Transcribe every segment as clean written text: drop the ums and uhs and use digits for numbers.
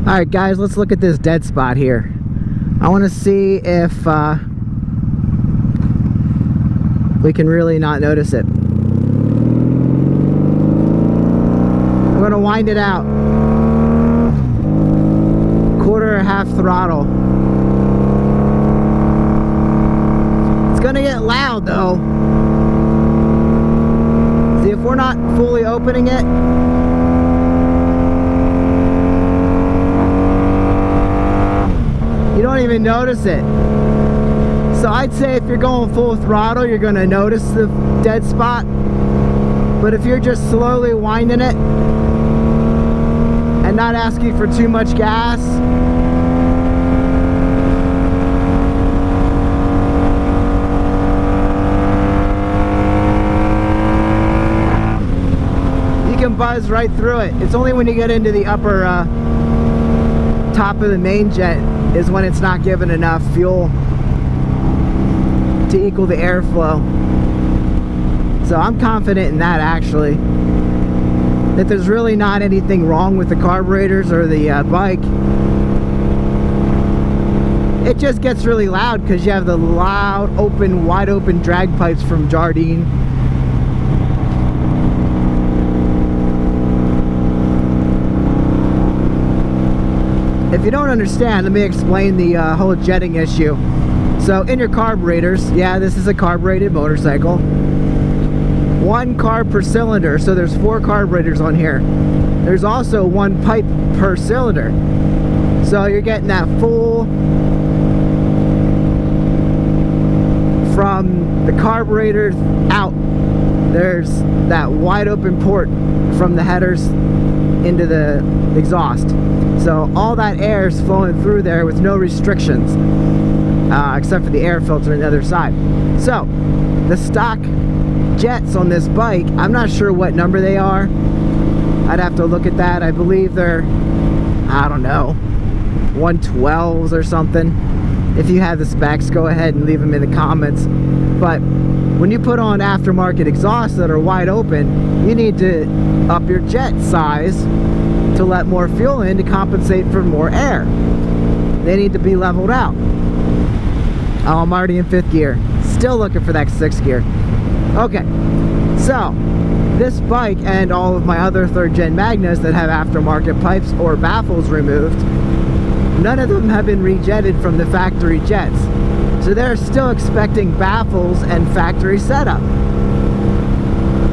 Alright guys, let's look at this dead spot here. I want to see if we can really not notice it. I'm going to wind it out. Quarter or half throttle. It's going to get loud though. See, if we're not fully opening it, you don't even notice it. So I'd say if you're going full throttle, you're going to notice the dead spot. But if you're just slowly winding it and not asking for too much gas, you can buzz right through it. It's only when you get into the upper top of the main jet is when it's not giving enough fuel to equal the airflow. So I'm confident in that, actually, that there's really not anything wrong with the carburetors or the bike. It just gets really loud because you have the loud, open, wide open drag pipes from Jardine. If you don't understand, let me explain the whole jetting issue. So in your carburetors, yeah, this is a carbureted motorcycle. 1 carb per cylinder, so there's 4 carburetors on here. There's also 1 pipe per cylinder. So you're getting that full from the carburetor out. There's that wide open port from the headers into the exhaust. So all that air is flowing through there with no restrictions, except for the air filter on the other side. So the stock jets on this bike, I'm not sure what number they are. I'd have to look at that. I believe they're, I don't know, 112s or something. If you have the specs, go ahead and leave them in the comments. But when you put on aftermarket exhausts that are wide open, you need to up your jet size to let more fuel in to compensate for more air. They need to be leveled out. Oh, I'm already in 5th gear. Still looking for that 6th gear. Okay, so this bike and all of my other 3rd gen Magnas that have aftermarket pipes or baffles removed, none of them have been rejetted from the factory jets. So they're still expecting baffles and factory setup.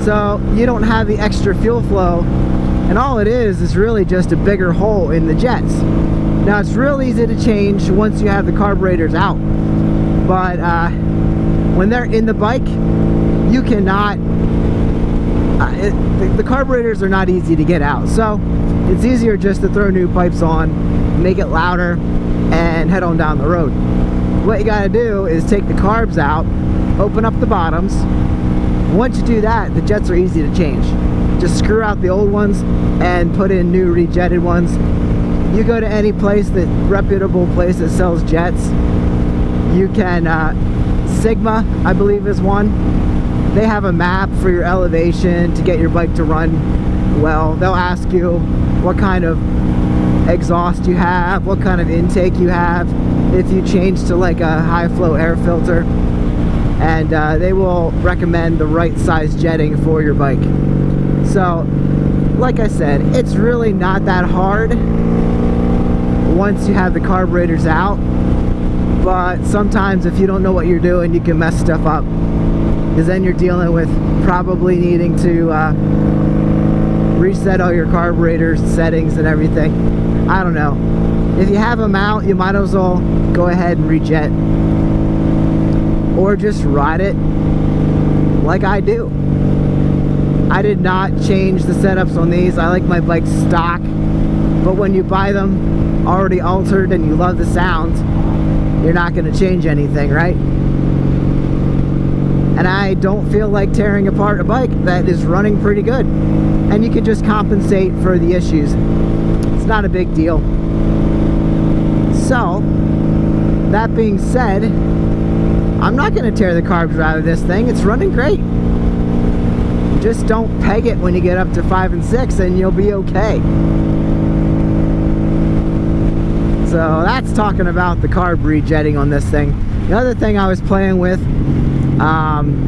So you don't have the extra fuel flow, and all it is really just a bigger hole in the jets. Now it's real easy to change once you have the carburetors out, but when they're in the bike, you cannot, the carburetors are not easy to get out. So it's easier just to throw new pipes on, make it louder, and head on down the road. What you gotta do is take the carbs out, open up the bottoms. Once you do that, the jets are easy to change. Just screw out the old ones and put in new rejetted ones. You go to any place, that reputable place that sells jets, you can, Sigma, I believe, is one. They have a map for your elevation to get your bike to run well. They'll ask you what kind of exhaust you have, what kind of intake you have, if you change to like a high flow air filter, and they will recommend the right size jetting for your bike. So like I said, it's really not that hard once you have the carburetors out, but sometimes if you don't know what you're doing, you can mess stuff up, because then you're dealing with probably needing to reset all your carburetor settings and everything. I don't know. If you have them out, you might as well go ahead and rejet, or just ride it like I do. I did not change the setups on these. I like my bike stock, but when you buy them already altered and you love the sound, you're not going to change anything, right? And I don't feel like tearing apart a bike that is running pretty good, and you can just compensate for the issues. It's not a big deal. So that being said, I'm not going to tear the carbs out of this thing. It's running great. Just don't peg it when you get up to 5 and 6 and you'll be okay. that's talking about the carb rejetting on this thing. The other thing I was playing with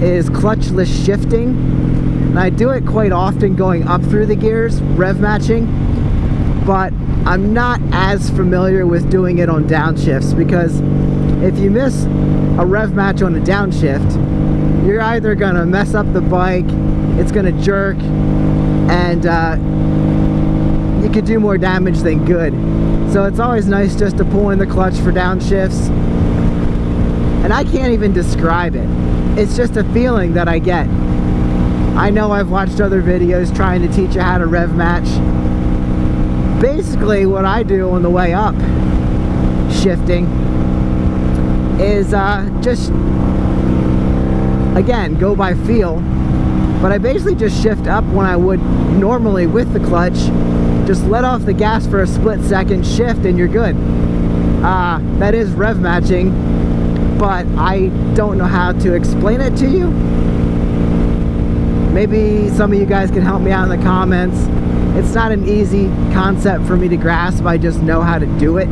is clutchless shifting, and I do it quite often going up through the gears, rev matching, but I'm not as familiar with doing it on downshifts, because if you miss a rev match on a downshift, you're either gonna mess up the bike, it's gonna jerk, and you could do more damage than good. So it's always nice just to pull in the clutch for downshifts. And I can't even describe it. It's just a feeling that I get. I know I've watched other videos trying to teach you how to rev match. Basically what I do on the way up shifting is just, again, go by feel. But I basically just shift up when I would normally with the clutch. Just let off the gas for a split second, shift, and you're good. That is rev matching, but I don't know how to explain it to you. Maybe some of you guys can help me out in the comments. It's not an easy concept for me to grasp. I just know how to do it.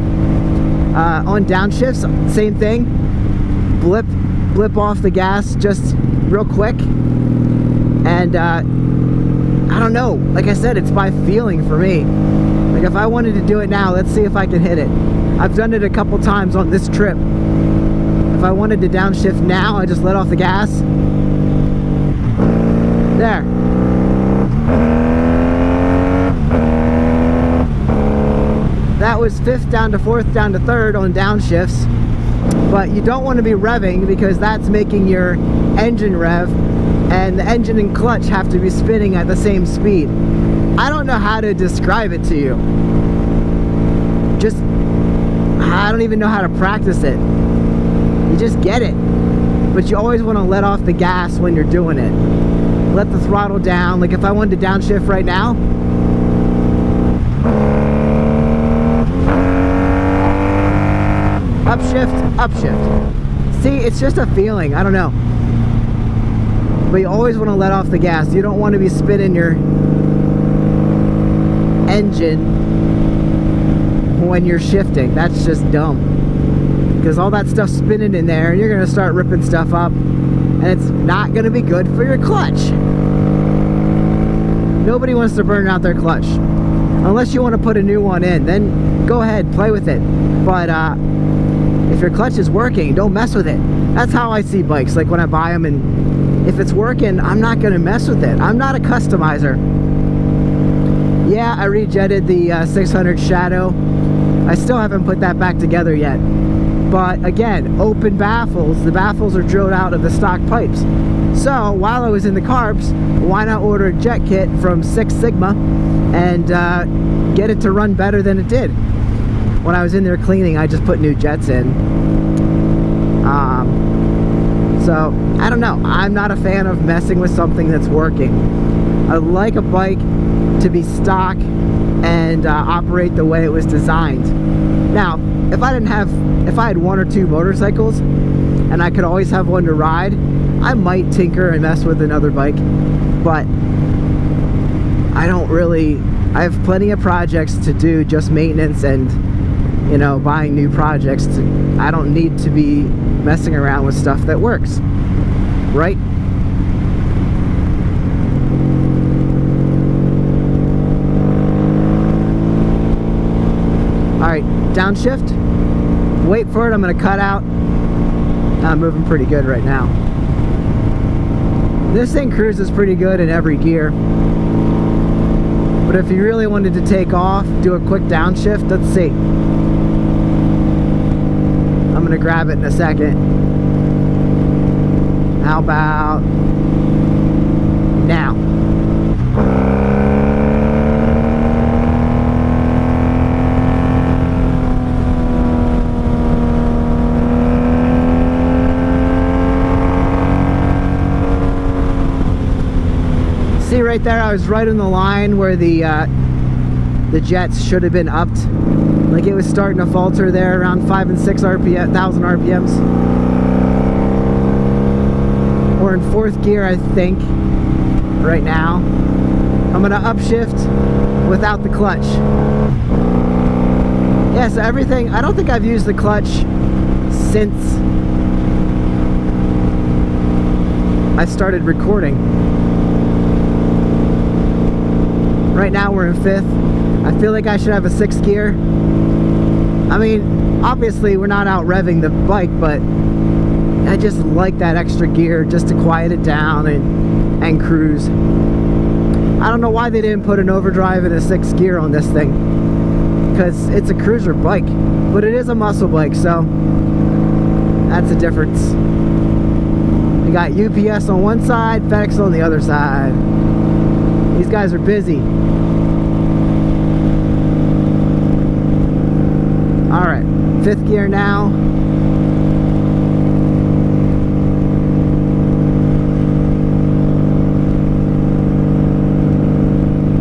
On downshifts, same thing. Blip off the gas just real quick. And I don't know, like I said, it's by feeling for me. Like if I wanted to do it now, let's see if I can hit it. I've done it a couple times on this trip. If I wanted to downshift now, I just let off the gas. There. That was 5th down to 4th down to 3rd on downshifts. But you don't want to be revving, because that's making your engine rev, and the engine and clutch have to be spinning at the same speed. I don't know how to describe it to you. Just, I don't even know how to practice it. You just get it. But you always want to let off the gas when you're doing it. Let the throttle down. Like if I wanted to downshift right now, upshift, upshift. See, it's just a feeling. I don't know. But you always want to let off the gas. You don't want to be spinning your engine when you're shifting. That's just dumb, because all that stuff's spinning in there, and you're going to start ripping stuff up, and it's not going to be good for your clutch. Nobody wants to burn out their clutch unless you want to put a new one in. Then go ahead, play with it. But if your clutch is working, don't mess with it. That's how I see bikes. Like when I buy them, and if it's working, I'm not going to mess with it. I'm not a customizer. Yeah, I rejetted the 600 Shadow. I still haven't put that back together yet. But again, open baffles. The baffles are drilled out of the stock pipes. So while I was in the carbs, why not order a jet kit from Six Sigma and get it to run better than it did? When I was in there cleaning, I just put new jets in. So I don't know. I'm not a fan of messing with something that's working. I like a bike to be stock and operate the way it was designed. Now, if I had one or two motorcycles and I could always have one to ride, I might tinker and mess with another bike, but I don't really. I have plenty of projects to do, just maintenance and, you know, buying new projects. I don't need to be messing around with stuff that works, right? Alright, downshift. Wait for it, I'm going to cut out. I'm moving pretty good right now. This thing cruises pretty good in every gear. But if you really wanted to take off, do a quick downshift, let's see. I'm going to grab it in a second. How about now? See right there, I was right on the line where the jets should have been upped. Like it was starting to falter there around 5 and 6 RPM, 1000 RPMs. We're in 4th gear, I think, right now. I'm gonna upshift without the clutch. Yeah, Yeah, so everything, I don't think I've used the clutch since I started recording. Right now we're in 5th. I feel like I should have a 6th gear. I mean, obviously we're not out revving the bike, but I just like that extra gear just to quiet it down and cruise. I don't know why they didn't put an overdrive and a 6th gear on this thing, because it's a cruiser bike, but it is a muscle bike, so that's a difference. We got UPS on one side, FedEx on the other side. These guys are busy. Alright, 5th gear now.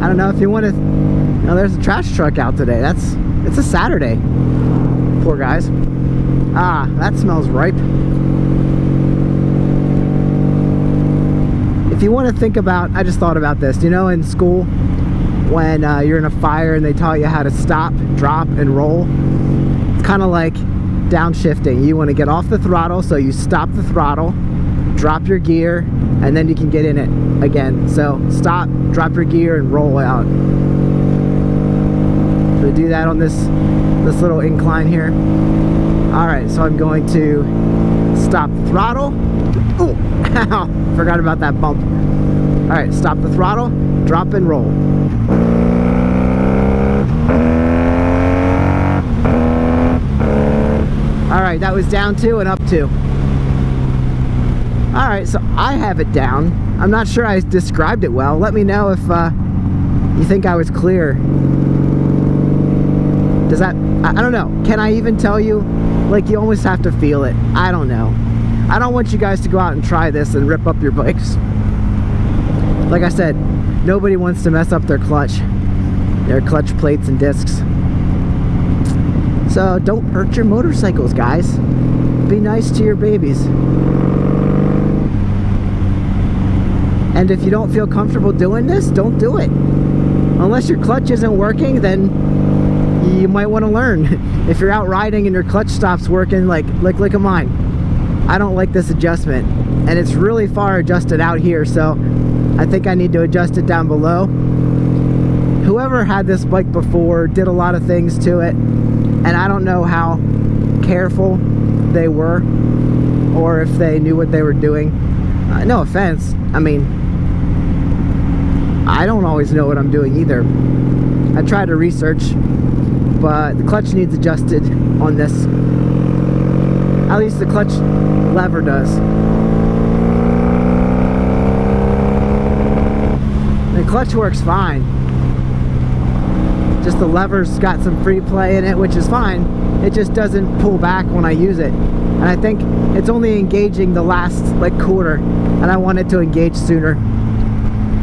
I don't know if you want to... Oh, there's a trash truck out today. It's a Saturday. Poor guys. Ah, that smells ripe. If you want to think about... I just thought about this. You know, in school, when you're in a fire and they taught you how to stop, drop, and roll, it's kind of like downshifting. You want to get off the throttle, so you stop the throttle, drop your gear, and then you can get in it again. So stop, drop your gear, and roll out. So do that on this little incline here. Alright, so I'm going to stop the throttle. Ooh, ow, forgot about that bump. Alright, stop the throttle, drop and roll. Alright, that was down 2 and up 2. Alright, so I have it down. I'm not sure I described it well. Let me know if you think I was clear. Does that... I don't know. Can I even tell you? Like, you almost have to feel it. I don't know. I don't want you guys to go out and try this and rip up your bikes. Like I said, nobody wants to mess up their clutch plates and discs. So don't hurt your motorcycles, guys. Be nice to your babies. And if you don't feel comfortable doing this, don't do it. Unless your clutch isn't working, then you might want to learn. If you're out riding and your clutch stops working, like look at mine. I don't like this adjustment. And it's really far adjusted out here, so I think I need to adjust it down below. Whoever had this bike before did a lot of things to it, and I don't know how careful they were or if they knew what they were doing. No offense. I mean, I don't always know what I'm doing either. I try to research, but the clutch needs adjusted on this. At least the clutch lever does. The clutch works fine. Just the lever's got some free play in it, which is fine. It just doesn't pull back when I use it. And I think it's only engaging the last like quarter, and I want it to engage sooner,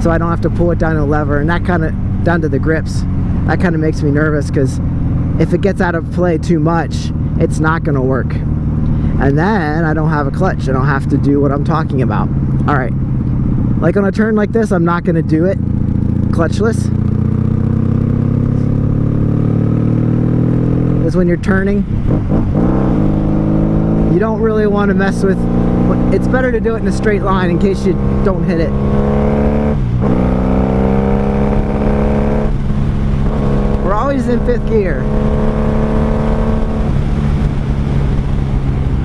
so I don't have to pull it down to the lever, and that kind of down to the grips. That kind of makes me nervous, because if it gets out of play too much, it's not going to work. And then I don't have a clutch. I don't have to do what I'm talking about. All right, like on a turn like this, I'm not going to do it clutchless. Because when you're turning, you don't really want to mess with... It's better to do it in a straight line in case you don't hit it. We're always in 5th gear.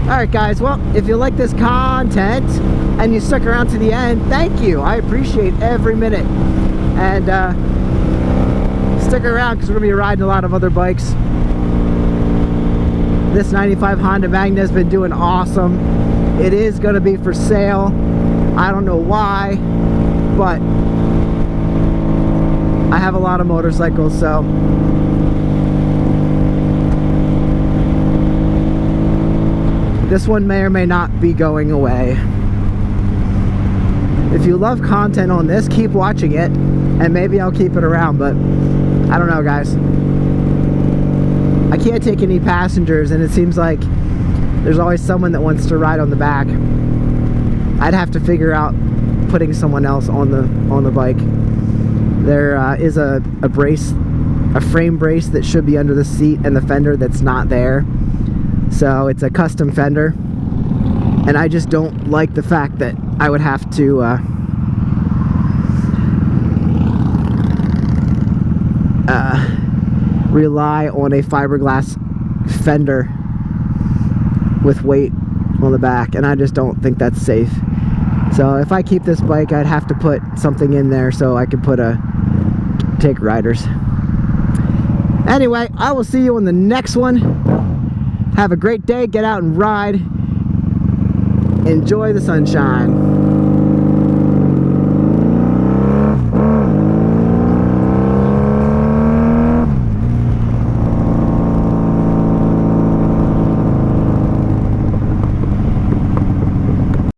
Alright guys, well, if you like this content and you stuck around to the end, thank you. I appreciate every minute. And stick around, because we're going to be riding a lot of other bikes. This 95 Honda Magna has been doing awesome. It is going to be for sale. I don't know why, but I have a lot of motorcycles, so this one may or may not be going away. If you love content on this, keep watching it, and maybe I'll keep it around, but I don't know, guys. I can't take any passengers, and it seems like there's always someone that wants to ride on the back. I'd have to figure out putting someone else on the bike. There is a brace a frame brace that should be under the seat and the fender that's not there. So it's a custom fender, and I just don't like the fact that I would have to rely on a fiberglass fender with weight on the back, and I just don't think that's safe. So if I keep this bike, I'd have to put something in there so I could put take riders. Anyway, I will see you on the next one. Have a great day, get out and ride. Enjoy the sunshine.